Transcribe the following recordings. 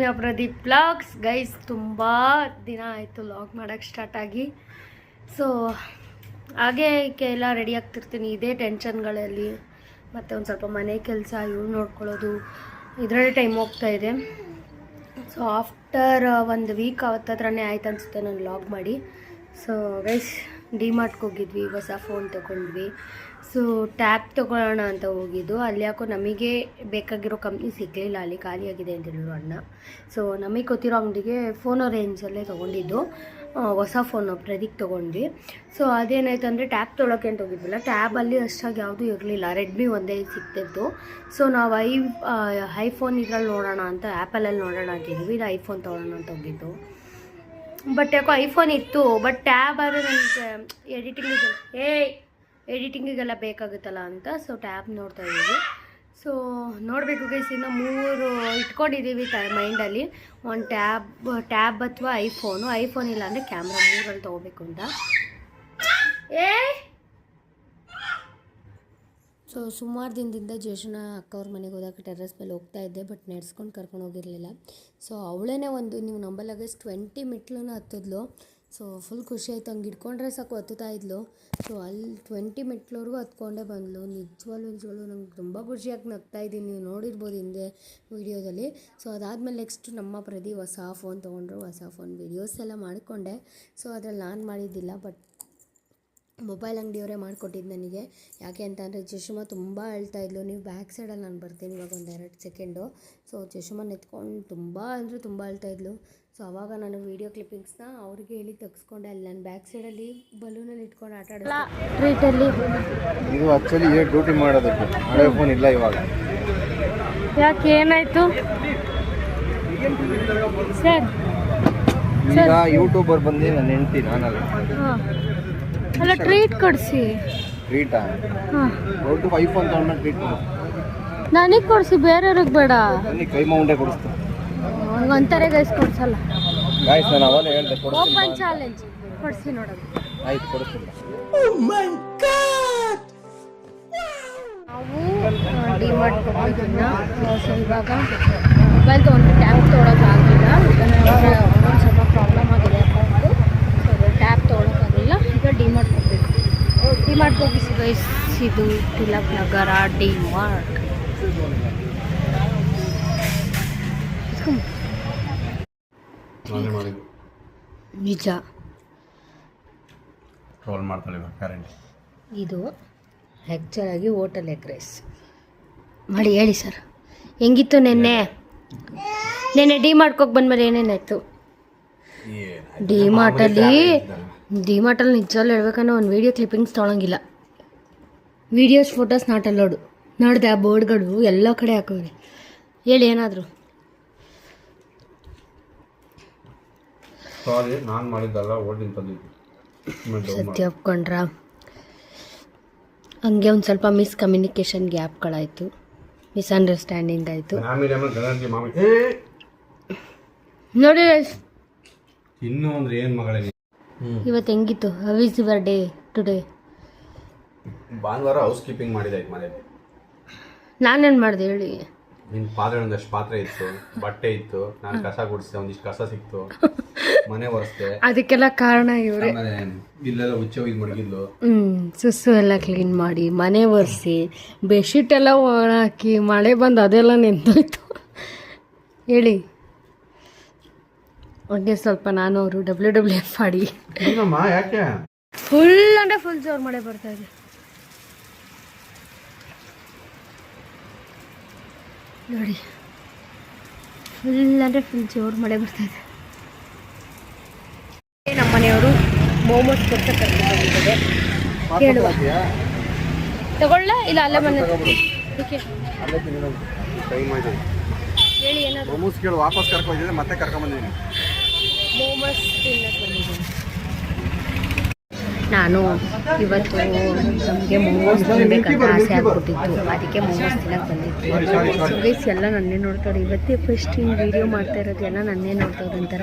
ಸೌಮ್ಯ Pradeep vlogs guys. ತುಂಬ ದಿನ ಆಯಿತು ವ್ಲಾಗ್ ಮಾಡೋಕ್ಕೆ ಸ್ಟಾರ್ಟ್ ಆಗಿ. ಸೊ ಹಾಗೆ ಎಲ್ಲ ರೆಡಿ ಆಗ್ತಿರ್ತೀನಿ ಇದೇ ಟೆನ್ಷನ್ಗಳಲ್ಲಿ, ಮತ್ತು ಒಂದು ಸ್ವಲ್ಪ ಮನೆ ಕೆಲಸ ಇವ್ರು ನೋಡ್ಕೊಳ್ಳೋದು ಇದರಲ್ಲಿ ಟೈಮ್ ಹೋಗ್ತಾಯಿದೆ. ಸೊ ಆಫ್ಟರ್ 1 ವೀಕ್ ಅವತ್ತತ್ರನೇ ಆಯ್ತು ಅನಿಸುತ್ತೆ ನಾನು ವ್ಲಾಗ್ ಮಾಡಿ. ಸೊ ಗೈಸ್ ಡಿಮಾರ್ಟ್ಗೆ ಹೋಗಿದ್ವಿ, ಹೊಸ ಫೋನ್ ತೊಗೊಂಡ್ವಿ. ಸೊ ಟ್ಯಾಬ್ ತೊಗೊಳ್ಳೋಣ ಅಂತ ಹೋಗಿದ್ದು. ಅಲ್ಲಿ ಯಾಕೋ ನಮಗೆ ಬೇಕಾಗಿರೋ ಕಂಪ್ನಿ ಸಿಗಲಿಲ್ಲ, ಅಲ್ಲಿ ಖಾಲಿಯಾಗಿದೆ ಅಂತ ಹೇಳಿದ್ರು ಅಣ್ಣ. ಸೊ ನಮಗೆ ಗೊತ್ತಿರೋ ಅಂಗಡಿಗೆ ಫೋನೋ ರೇಂಜಲ್ಲೇ ತೊಗೊಂಡಿದ್ದು, ಹೊಸ ಫೋನು ಪ್ರದೀಪ್ ತೊಗೊಂಡ್ವಿ. ಸೊ ಅದೇನಾಯ್ತು ಅಂದರೆ ಟ್ಯಾಬ್ ತೊಗೊಳಕ್ಕೆ ಅಂತ ಹೋಗಿದ್ವಲ್ಲ, ಟ್ಯಾಬಲ್ಲಿ ಅಷ್ಟಾಗಿ ಯಾವುದೂ ಇರಲಿಲ್ಲ, ರೆಡ್ಮಿ ಒಂದೇ ಸಿಗ್ತಿತ್ತು. ಸೊ ನಾವು ಐಫೋನ್ ಇದ್ರಲ್ಲಿ ನೋಡೋಣ ಅಂತ ಆ್ಯಪಲಲ್ಲಿ ನೋಡೋಣ ಅಂತಿದ್ವಿ. ಇದು ಐಫೋನ್ ತೊಗೊಳ್ಳೋಣ ಅಂತ ಹೋಗಿದ್ದು. ಬಟ್ ಯಾಕೋ ಐಫೋನ್ ಇತ್ತು, ಬಟ್ ಟ್ಯಾಬ್ ಆದರೆ ನನಗೆ ಎಡಿಟಿಂಗಿಗೆಲ್ಲ ಬೇಕಾಗುತ್ತಲ್ಲ ಅಂತ ಸೊ ಟ್ಯಾಬ್ ನೋಡ್ತಾ ಇದ್ದೀವಿ. ಸೊ ನೋಡಬೇಕು ಗೈಸ್, ಇನ್ನು 3 ಇಟ್ಕೊಂಡಿದ್ದೀವಿ ಮೈಂಡಲ್ಲಿ. ಒಂದು ಟ್ಯಾಬ್ ಅಥವಾ ಐಫೋನ್ ಇಲ್ಲ ಅಂದರೆ ಕ್ಯಾಮ್ರಾ 3 ತೊಗೋಬೇಕು ಅಂತ. ಸೊ ಸುಮಾರು ದಿನದಿಂದ ಜೇಶನ ಅಕ್ಕವ್ರ ಮನೆಗೆ ಹೋದಾಗ ಟೆರ್ರಸ್ ಮೇಲೆ ಹೋಗ್ತಾ ಇದ್ದೆ, ಬಟ್ ನಡೆಸ್ಕೊಂಡು ಕರ್ಕೊಂಡು ಹೋಗಿರಲಿಲ್ಲ. ಸೊ ಅವಳೇ ನೀವು ನಂಬಲ್ಲಾಗ 20 ಮೆಟ್ಲನ್ನ ಹತ್ತಿದ್ಲು. ಸೊ ಫುಲ್ ಖುಷಿ ಆಯಿತು, ಹಂಗೆ ಇಟ್ಕೊಂಡ್ರೆ ಸಾಕು ಹತ್ತುತ್ತಾ ಇದ್ಲು. ಸೊ ಅಲ್ಲಿ 20 ಮೆಟ್ಲವರೆಗೂ ಹತ್ಕೊಂಡೇ ಬಂದಳು. ನಿಜವಾಗ್ಲೂ ನಂಗೆ ತುಂಬ ಖುಷಿಯಾಗಿ ನಗ್ತಾ ಇದ್ದೀನಿ, ನೀವು ನೋಡಿರ್ಬೋದು ಹಿಂದೆ ವೀಡಿಯೋದಲ್ಲಿ. ಸೊ ಅದಾದಮೇಲೆ ನೆಕ್ಸ್ಟ್ ನಮ್ಮ ಪ್ರದೀಪ್ ಹೊಸ ಫೋನ್ ತೊಗೊಂಡ್ರು. ಹೊಸ ಫೋನ್ ವೀಡಿಯೋಸ್ ಎಲ್ಲ ಮಾಡಿಕೊಂಡೆ. ಸೊ ಅದ್ರಲ್ಲಿ ನಾನು ಮಾಡಿದ್ದಿಲ್ಲ, ಬಟ್ ಮೊಬೈಲ್ ಅಂಗಡಿಯವರೇ ಮಾಡಿಕೊಟ್ಟಿದ್ದು ನನಗೆ. ಯಾಕೆ ಅಂತ ಅಂದರೆ ಚಶ್ಮಾ ತುಂಬ ಅಳ್ತಾಯಿದ್ಲು. ನೀವು ಬ್ಯಾಕ್ ಸೈಡಲ್ಲಿ ನಾನು ಬರ್ತೀನಿ ಇವಾಗ 1-2 ಸೆಕೆಂಡು. ಸೊ ಚಶ್ಮಾ ಎತ್ಕೊಂಡು ತುಂಬ ಅಳ್ತಾಯಿದ್ಲು. ಸೊ ಆವಾಗ ನಾನು ವೀಡಿಯೋ ಕ್ಲಿಪ್ಪಿಂಗ್ಸ್ನ ಅವ್ರಿಗೆ ಹೇಳಿ ತೆಗೆಸ್ಕೊಂಡೆ. ಅಲ್ಲಿ ನಾನು ಬ್ಯಾಕ್ ಸೈಡಲ್ಲಿ ಬಲೂನಲ್ಲಿ ಇಟ್ಕೊಂಡು ಆಟ ಆಡೋದು. ಟ್ರೀಟಲ್ಲಿ ಇದು ಆ್ಯಕ್ಚುಲಿ ಡ್ಯೂಟಿ ಮಾಡೋದಕ್ಕೆ ಹಳೆ ಫೋನ್ ಇಲ್ಲ ಇವಾಗ. ಯಾಕೆ ಏನಾಯಿತು ಸರ್? ಈಗ ಯೂಟ್ಯೂಬರ್ ಬಂದು ನನ್ನ ಹೆಂಡ್ತಿ, ನಾನಲ್ಲ. ಅಲ್ಲ ಟ್ರೀಟ್ ಕೊಡಿಸಿ. ಟ್ರೀಟಾ? ದೊಡ್ಡ ಐಫೋನ್ ತೊಗೊಂಡು ಟ್ರೀಟ್ ಕೊಡಿಸಿ. ನನಗೆ ಕೊಡಿಸಿ, ಬೇರೆಯವ್ರಿಗೆ ಬೇಡ. ನನಗೆ ಕೈ ಮೌಂಟೇ ಕೊಡಿಸ್ತು. ಒಂಥರ ಗೈಸ್ ಕೊಡಿಸಲ್ಲ. ಗಾಯ್ಸ್ ನಾನು ಅವಾಗ ಹೇಳ್ದೆ ಕೊಡಿಸಿ. ಓಪನ್ ಚಾಲೆಂಜ್ ಕೊಡಿಸಿ ನೋಡೋದು. ಆಯ್ತು ಕೊಡಿಸ್ತೀನಿ. ನಾವು ಡಿಮಾರ್ಟ್ ಹೋಗಿದ್ದಿನ. ಸೊ ಇವಾಗ ಮೊಬೈಲ್ ತೊಗೊಂಡು ಟ್ಯಾಬ್ ತೊಗೊಳೋಕ್ಕಾಗಲಿಲ್ಲ, ಒಂದು ಸ್ವಲ್ಪ ಪ್ರಾಬ್ಲಮ್ ಆಗಿದೆ ಅಕೌಂಟು. So tab ತೊಗೊಳೋಕ್ಕಾಗಲಿಲ್ಲ. ಈಗ ಡಿಮಾರ್ಟ್ ಹೋಗಬೇಕು. ಡಿಮಾರ್ಟ್ ಹೋಗಿ ಗೈಸ್, ಇದು ತಿಲಕ್ ನಗರ ಡಿಮಾರ್ಟ್. ನಿಜ ಟ್ರೋಲ್ ಮಾಡ್ತಾಳೆ ಕರೆಂಟ್. ಇದು ಆ್ಯಕ್ಚುಲಾಗಿ ಹೋಟೆಲ್ ಎಗ್ ರೈಸ್ ಮಾಡಿ. ಹೇಳಿ ಸರ್, ಹೆಂಗಿತ್ತು ನೆನ್ನೆ ಡಿಮಾರ್ಟ್ಗೆ ಹೋಗಿ ಬಂದಮೇಲೆ ಏನೇನಾಯಿತು? ಡಿಮಾರ್ಟಲ್ಲಿ ನಿಜವಲ್ಲ ಹೇಳ್ಬೇಕಂದ್ರೆ ಒಂದು ವೀಡಿಯೋ ಕ್ಲಿಪ್ಪಿಂಗ್ಸ್ ತೊಗೊಳಂಗಿಲ್ಲ. Videos photos not allowed. ನೋಡಿದೆ ಆ ಬೋರ್ಡ್ಗಳು ಎಲ್ಲ ಕಡೆ ಹಾಕೋರಿ. ಹೇಳಿ ಏನಾದರೂ. ಸಾರಿ, ನಾನು ಮಾಡಿದ್ದಲ್ಲ, ಓಟಿನ ತಂದಿದ್ದು. ಸತ್ಯ ಒಪ್ಕೊಂಡ್ರಾ? ಹಂಗೆ ಒಂದು ಸ್ವಲ್ಪ ಮಿಸ್ಕಮ್ಯುನಿಕೇಷನ್ ಗ್ಯಾಪ್ಗಳಾಯಿತು, ಮಿಸ್ಅಂಡರ್ಸ್ಟ್ಯಾಂಡಿಂಗ್ ಆಯಿತು. ನೋಡಿ ಇನ್ನೂ ಅಂದ್ರೆ ಏನು ಮಗಳೇ, ಇವತ್ತು ಹೆಂಗಿತ್ತು? How is your day today? ಭಾನುವಾರ ಹೌಸ್ ಕೀಪಿಂಗ್ ಮಾಡಿದಾಯ್ತು ಮನೇಲಿ. ನಾನೇನು ಮಾಡಿದೆ ಹೇಳಿ? ನಿನ್ನ ಪಾತ್ರೆ ಒಂದಷ್ಟು ಪಾತ್ರೆ ಇತ್ತು, ಬಟ್ಟೆ ಇತ್ತು, ನಾನು ಕಸ ಗುಡಿಸಿದೆ, ಒಂದಿಷ್ಟು ಕಸ ಸಿಕ್ತು, ಮನೆ ಒರೆಸ್ದೆ. ಅದಕ್ಕೆಲ್ಲ ಕಾರಣ ಇವರೇ. ಇಲ್ಲೆಲ್ಲ ಹುಚ್ಚ ಇದು ಮಡಗಿದ್ಲು. ಸುಸ್ಸು ಎಲ್ಲ ಕ್ಲೀನ್ ಮಾಡಿ, ಮನೆ ಒರೆಸಿ, ಬೆಡ್ಶೀಟ್ ಎಲ್ಲ ಒಣಾಕಿ, ಮಳೆ ಬಂದು ಅದೆಲ್ಲ ನಿಂತೋಯ್ತು. ಹೇಳಿ ಹಾಗೆ ಸ್ವಲ್ಪ ನಾನು ಅವರು WWF ಆಡಿ ಫುಲ್ ಅಂದರೆ ಫುಲ್ ಜೋರು ಮಳೆ ಬರ್ತಾ ಇದೆ. ನೋಡಿ, ಫುಲ್ ಅಂದರೆ ಫುಲ್ ಜೋರು ಮಳೆ ಬರ್ತಾಯಿದೆ. ನಮ್ಮ ಮನೆಯವರು ಮೋಮೋಸ್ ಕೊಡ್ತಾ ಕರ್ಕೊಂಡ್ಬಂದಿದ್ದಾರೆ. ಕೇಳುವ ತಗೊಳ್ಳ ಇಲ್ಲ ಅಲ್ಲೇ ಮನೆ ಹೇಳಿ ಏನಾದ್ರು. ಮೋಮೋಸ್ ಕೇಳಿ ವಾಪಸ್ ಕರ್ಕೊಂಡಿದ್ದೆ, ಮತ್ತೆ ಕರ್ಕೊಂಡ್ಬಂದಿದ್ದೀನಿ. ಮೋಮೋಸ್ ತಿನ್ನಕ್ಕೆ ಬಂದಿದ್ದೀನಿ ನಾನು. ಇವತ್ತು ನಮಗೆ ಮೋಮೋಸ್ ತಿನ್ನಬೇಕಂತ ಆಸೆ ಆಗ್ಬಿಟ್ಟಿತ್ತು, ಅದಕ್ಕೆ ಮೋಮೋಸ್ ತಿನ್ನಕ್ಕೆ ಬಂದಿತ್ತು. ಸೊ ಗೈಸ್ ಎಲ್ಲ ನನ್ನೇ ನೋಡ್ತಾರೆ. ಇವತ್ತೇ ಫಸ್ಟ್ ಹಿಂಗೆ ವೀಡಿಯೋ ಮಾಡ್ತಾ ಇರೋದು ಎಲ್ಲ ನನ್ನೇ ನೋಡ್ತಾರೆ. ಒಂಥರ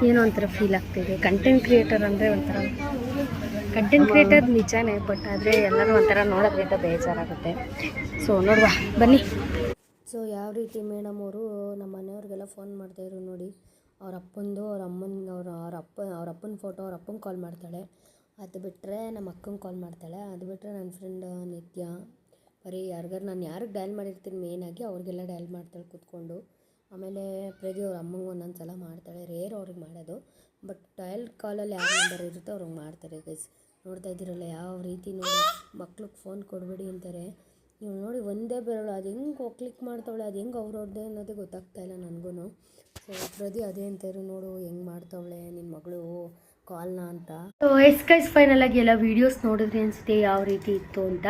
ಏನೋ ಒಂಥರ ಫೀಲ್ ಆಗ್ತಿದೆ. ಕಂಟೆಂಟ್ ಕ್ರಿಯೇಟರ್ ಅಂದರೆ ಒಂಥರ ಕಂಟೆಂಟ್ ಕ್ರಿಯೇಟರ್ ನಿಜಾನೇ, ಬಟ್ ಆದರೆ ಎಲ್ಲರೂ ಒಂಥರ ನೋಡೋದ್ರಿಂದ ಬೇಜಾರಾಗುತ್ತೆ. ಸೊ ನೋಡುವ ಬನ್ನಿ. ಸೊ ಯಾವ ರೀತಿ ಮೇಡಮ್ ಅವರು ನಮ್ಮ ಮನೆಯವ್ರಿಗೆಲ್ಲ ಫೋನ್ ಮಾಡ್ತಾಯಿದ್ರು ನೋಡಿ, ಅವ್ರ ಅಪ್ಪಂದು ಅವ್ರ ಅಪ್ಪನ ಫೋಟೋ ಅವ್ರ ಅಪ್ಪಂಗೆ ಕಾಲ್ ಮಾಡ್ತಾಳೆ, ಅದು ಬಿಟ್ಟರೆ ನಮ್ಮ ಅಕ್ಕಂಗೆ ಕಾಲ್ ಮಾಡ್ತಾಳೆ, ಅದು ಬಿಟ್ಟರೆ ನನ್ನ ಫ್ರೆಂಡ್ ನಿತ್ಯ ಬರೀ ಯಾರಿಗಾರು ನಾನು ಯಾರಿಗೆ ಡಯಲ್ ಮಾಡಿರ್ತೀನಿ ಮೇಯ್ನಾಗಿ ಅವ್ರಿಗೆಲ್ಲ ಡಯಲ್ ಮಾಡ್ತಾಳೆ ಕೂತ್ಕೊಂಡು. ಆಮೇಲೆ ಪ್ರತಿ ಅವ್ರ ಅಮ್ಮಂಗೆ ಒಂದೊಂದು ಸಲ ಮಾಡ್ತಾಳೆ, ರೇರ್ ಅವ್ರಿಗೆ ಮಾಡೋದು, ಬಟ್ ಡಯಲ್ ಕಾಲಲ್ಲಿ ಯಾವ ನಂಬರ್ ಇರುತ್ತೋ ಅವ್ರಿಗೆ ಮಾಡ್ತಾರೆ ಗೈಸ್. ನೋಡ್ತಾ ಇದ್ದೀರಲ್ಲ ಯಾವ ರೀತಿ ನೋಡಿ, ಮಕ್ಳಿಗೆ ಫೋನ್ ಕೊಡಬೇಡಿ ಅಂತಾರೆ. ನೀವು ನೋಡಿ ಒಂದೇ ಬೆರಳು ಅದು ಹೆಂಗೆ ಕ್ಲಿಕ್ ಮಾಡ್ತಾವಳೆ, ಅದು ಹೆಂಗೆ ಅವ್ರವ್ರದ್ದೇ ಅನ್ನೋದೇ ಗೊತ್ತಾಗ್ತಾಯಿಲ್ಲ ನನಗೂ. ಸೊ ಪ್ರತಿ ಅದೇ ಅಂತಾಯಿರು, ನೋಡು ಹೆಂಗೆ ಮಾಡ್ತಾವಳೆ ನಿನ್ನ ಮಗಳು ಕಾಲ್ನ ಅಂತ. ಸೊ ಗೈಸ್ ಫೈನಲಾಗಿ ಎಲ್ಲ ವೀಡಿಯೋಸ್ ನೋಡಿದ್ರೆ ಅನಿಸುತ್ತೆ ಯಾವ ರೀತಿ ಇತ್ತು ಅಂತ.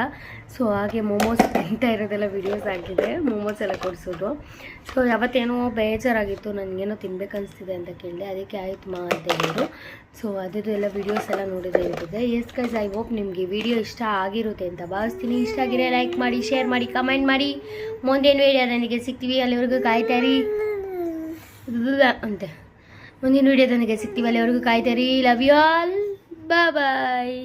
ಸೊ ಹಾಗೆ ಮೋಮೋಸ್ ತಿಂತಾ ಇರೋದೆಲ್ಲ ವೀಡಿಯೋಸ್ ಆಗಿದೆ, ಮೋಮೋಸ್ ಎಲ್ಲ ಕೊಡಿಸೋದು. ಸೊ ಯಾವತ್ತೇನೋ ಬೇಜಾರಾಗಿತ್ತು, ನನಗೇನೋ ತಿನ್ಬೇಕು ಅನಿಸ್ತಿದೆ ಅಂತ ಕೇಳಿದೆ, ಅದಕ್ಕೆ ಆಯ್ತು ಮಾ ಅಂತ ಹೇಳಿದ್ರು. ಸೊ ಅದರದ್ದು ಎಲ್ಲ ವೀಡಿಯೋಸ್ ಎಲ್ಲ ನೋಡಿದ್ರೆ ಇರ್ತದೆ. ಗೈಸ್ ಐ ಹೋಪ್ ನಿಮಗೆ ವಿಡಿಯೋ ಇಷ್ಟ ಆಗಿರುತ್ತೆ ಅಂತ ಭಾವಿಸ್ತೀನಿ. ಇಷ್ಟ ಆಗಿರೋ ಲೈಕ್ ಮಾಡಿ, ಶೇರ್ ಮಾಡಿ, ಕಮೆಂಟ್ ಮಾಡಿ. ಮುಂದಿನ ವೀಡಿಯೋ ನನಗೆ ಸಿಗ್ತೀವಿ, ಅಲ್ಲಿವರೆಗೂ ಕಾಯ್ತಾರಿ ಅಂತೆ. ಮುಂದಿನ ವೀಡಿಯೋ ನನಗೆ ಸಿಗ್ತೀವಿ, ಅಲ್ಲಿವರೆಗೂ ಕಾಯ್ತಾರಿ. Love you all, bye.